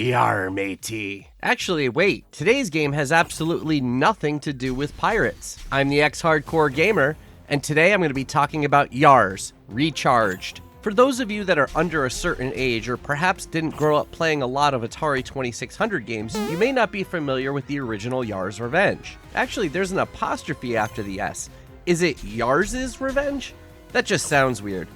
Yar, matey. Actually, wait, today's game has absolutely nothing to do with pirates. I'm the ex-hardcore gamer, and today I'm going to be talking about Yars, Recharged. For those of you that are under a certain age or perhaps didn't grow up playing a lot of Atari 2600 games, you may not be familiar with the original Yars Revenge. Actually, there's an apostrophe after the S. Is it Yars's Revenge? That just sounds weird.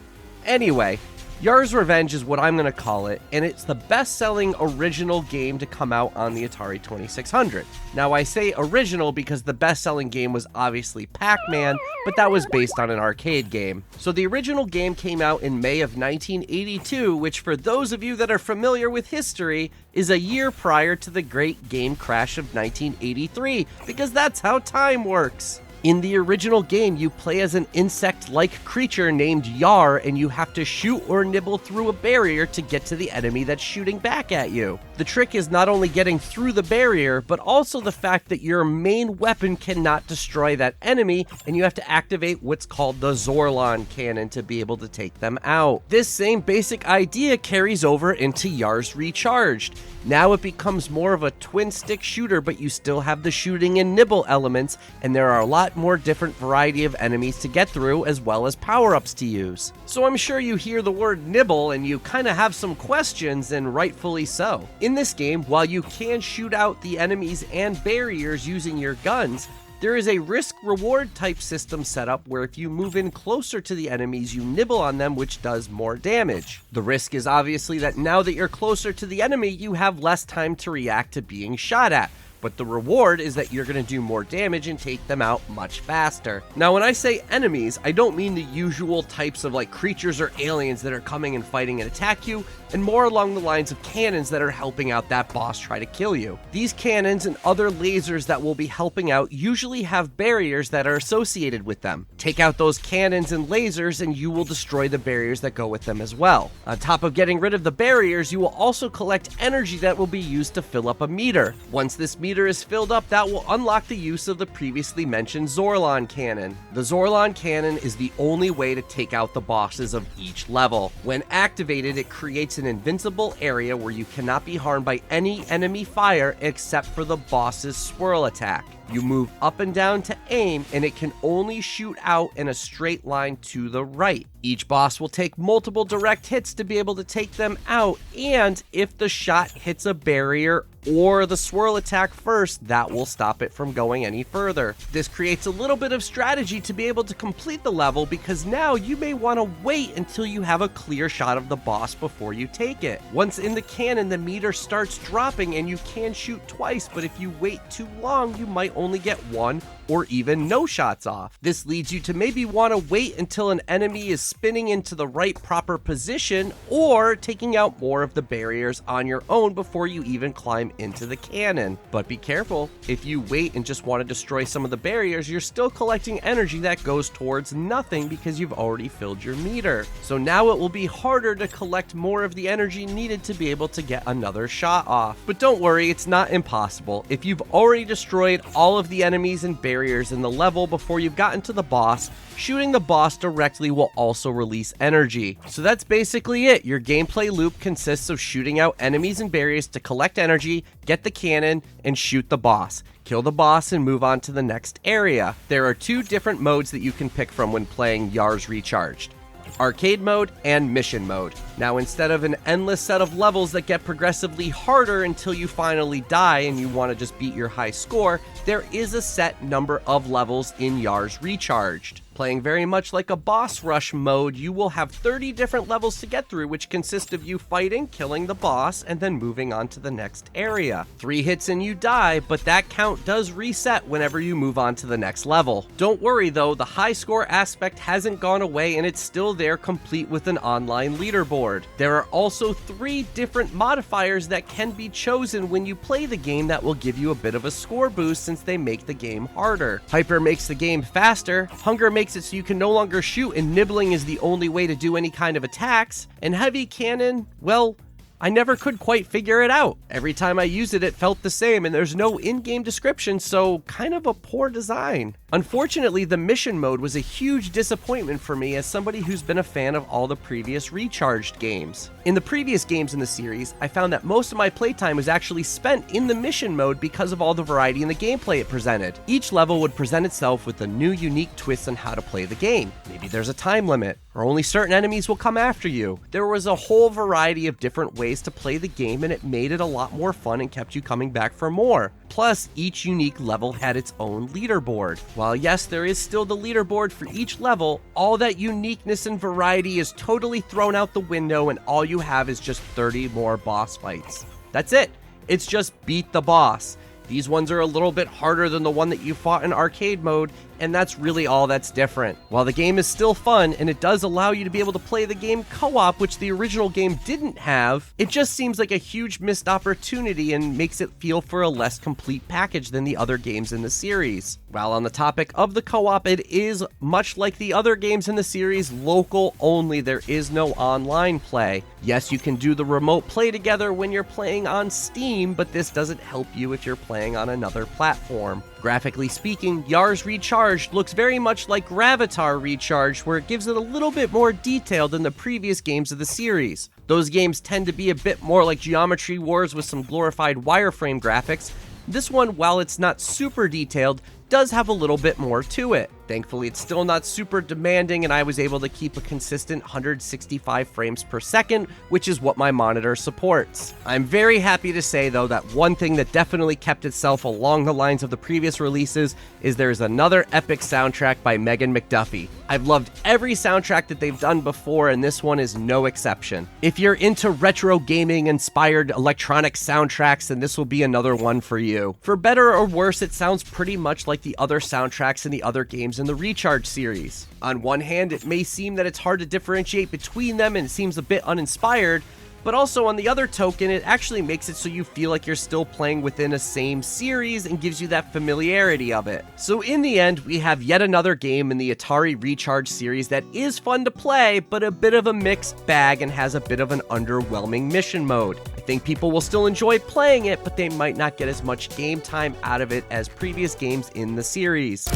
Anyway, Yars Revenge is what I'm going to call it, and it's the best-selling original game to come out on the Atari 2600. Now, I say original because the best-selling game was obviously Pac-Man, but that was based on an arcade game. So the original game came out in May of 1982, which for those of you that are familiar with history, is a year prior to the great game crash of 1983, because that's how time works. In the original game, you play as an insect-like creature named Yar, and you have to shoot or nibble through a barrier to get to the enemy that's shooting back at you. The trick is not only getting through the barrier, but also the fact that your main weapon cannot destroy that enemy, and you have to activate what's called the Zorlon Cannon to be able to take them out. This same basic idea carries over into Yars Recharged. Now it becomes more of a twin-stick shooter, but you still have the shooting and nibble elements, and there are a lot more different variety of enemies to get through, as well as power-ups to use. So I'm sure you hear the word nibble and you kind of have some questions, and rightfully so. In this game, while you can shoot out the enemies and barriers using your guns, there is a risk-reward type system set up where if you move in closer to the enemies, you nibble on them, which does more damage. The risk is obviously that now that you're closer to the enemy, you have less time to react to being shot at. But the reward is that you're going to do more damage and take them out much faster. Now, when I say enemies, I don't mean the usual types of like creatures or aliens that are coming and fighting and attack you, and more along the lines of cannons that are helping out that boss try to kill you. These cannons and other lasers that will be helping out usually have barriers that are associated with them. Take out those cannons and lasers and you will destroy the barriers that go with them as well. On top of getting rid of the barriers, you will also collect energy that will be used to fill up a meter. Once this meter is filled up, that will unlock the use of the previously mentioned Zorlon Cannon. The Zorlon Cannon is the only way to take out the bosses of each level. When activated, it creates an invincible area where you cannot be harmed by any enemy fire except for the boss's swirl attack. You move up and down to aim, and it can only shoot out in a straight line to the right. Each boss will take multiple direct hits to be able to take them out, and if the shot hits a barrier or the swirl attack first, that will stop it from going any further. This creates a little bit of strategy to be able to complete the level, because now you may want to wait until you have a clear shot of the boss before you take it. Once in the cannon, the meter starts dropping and you can shoot twice, but if you wait too long, you might only get one or even no shots off. This leads you to maybe want to wait until an enemy is spinning into the right proper position or taking out more of the barriers on your own before you even climb into the cannon. But be careful, if you wait and just want to destroy some of the barriers, you're still collecting energy that goes towards nothing because you've already filled your meter. So now it will be harder to collect more of the energy needed to be able to get another shot off. But don't worry, it's not impossible. If you've already destroyed all of the enemies and barriers in the level before you've gotten to the boss, shooting the boss directly will also release energy. So that's basically it. Your gameplay loop consists of shooting out enemies and barriers to collect energy, get the cannon, and shoot the boss. Kill the boss and move on to the next area. There are two different modes that you can pick from when playing Yars Recharged: arcade mode and mission mode. Now, instead of an endless set of levels that get progressively harder until you finally die and you want to just beat your high score, there is a set number of levels in Yars Recharged. Playing very much like a boss rush mode, you will have 30 different levels to get through, which consist of you fighting, killing the boss, and then moving on to the next area. 3 hits and you die, but that count does reset whenever you move on to the next level. Don't worry though, the high score aspect hasn't gone away and it's still there, complete with an online leaderboard. There are also 3 different modifiers that can be chosen when you play the game that will give you a bit of a score boost since they make the game harder. Hyper makes the game faster, Hunger makes it so you can no longer shoot and nibbling is the only way to do any kind of attacks, and Heavy Cannon, well, I never could quite figure it out. Every time I used it, it felt the same, and there's no in-game description, so kind of a poor design. Unfortunately, the mission mode was a huge disappointment for me as somebody who's been a fan of all the previous Recharged games. In the previous games in the series, I found that most of my playtime was actually spent in the mission mode because of all the variety in the gameplay it presented. Each level would present itself with a new unique twist on how to play the game. Maybe there's a time limit, or only certain enemies will come after you. There was a whole variety of different ways to play the game, and it made it a lot more fun and kept you coming back for more. Plus, each unique level had its own leaderboard. While yes, there is still the leaderboard for each level, all that uniqueness and variety is totally thrown out the window, and all you have is just 30 more boss fights. That's it. It's just beat the boss. These ones are a little bit harder than the one that you fought in arcade mode, and that's really all that's different. While the game is still fun, and it does allow you to be able to play the game co-op, which the original game didn't have, it just seems like a huge missed opportunity and makes it feel for a less complete package than the other games in the series. While on the topic of the co-op, it is, much like the other games in the series, local only. There is no online play. Yes, you can do the remote play together when you're playing on Steam, but this doesn't help you if you're playing on another platform. Graphically speaking, Yars Recharged looks very much like Gravitar Recharged, where it gives it a little bit more detail than the previous games of the series. Those games tend to be a bit more like Geometry Wars with some glorified wireframe graphics. This one, while it's not super detailed, does have a little bit more to it. Thankfully, it's still not super demanding, and I was able to keep a consistent 165 frames per second, which is what my monitor supports. I'm very happy to say, though, that one thing that definitely kept itself along the lines of the previous releases is there's another epic soundtrack by Megan McDuffie. I've loved every soundtrack that they've done before, and this one is no exception. If you're into retro gaming-inspired electronic soundtracks, then this will be another one for you. For better or worse, it sounds pretty much like the other soundtracks in the other games in the Recharge series. On one hand, it may seem that it's hard to differentiate between them and it seems a bit uninspired, but also on the other token, it actually makes it so you feel like you're still playing within a same series and gives you that familiarity of it. So in the end, we have yet another game in the Atari Recharge series that is fun to play, but a bit of a mixed bag and has a bit of an underwhelming mission mode. I think people will still enjoy playing it, but they might not get as much game time out of it as previous games in the series.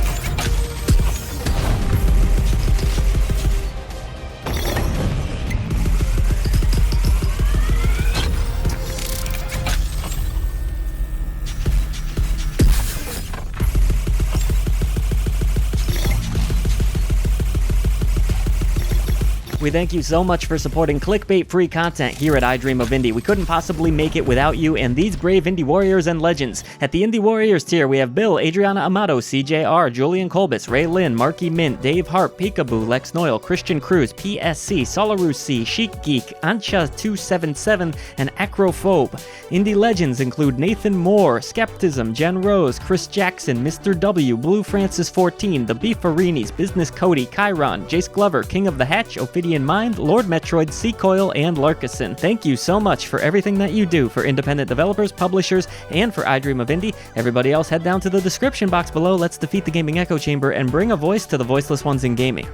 We thank you so much for supporting clickbait-free content here at I Dream of Indie. We couldn't possibly make it without you and these brave indie warriors and legends. At the Indie Warriors tier, we have Bill, Adriana Amato, CJR, Julian Kolbis, Ray Lynn, Marky Mint, Dave Harp, Peekaboo, Lex Noyle, Christian Cruz, PSC, Solarus C, Chic Geek, Ancha277, and Acrophobe. Indie legends include Nathan Moore, Skeptism, Jen Rose, Chris Jackson, Mr. W, Blue Francis 14, The Beefarinis, Business Cody, Chiron, Jace Glover, King of the Hatch, Ophidian Mind, Lord Metroid, Seacoil, and Larkison. Thank you so much for everything that you do for independent developers, publishers, and for I Dream of Indie. Everybody else, head down to the description box below. Let's defeat the gaming echo chamber and bring a voice to the voiceless ones in gaming.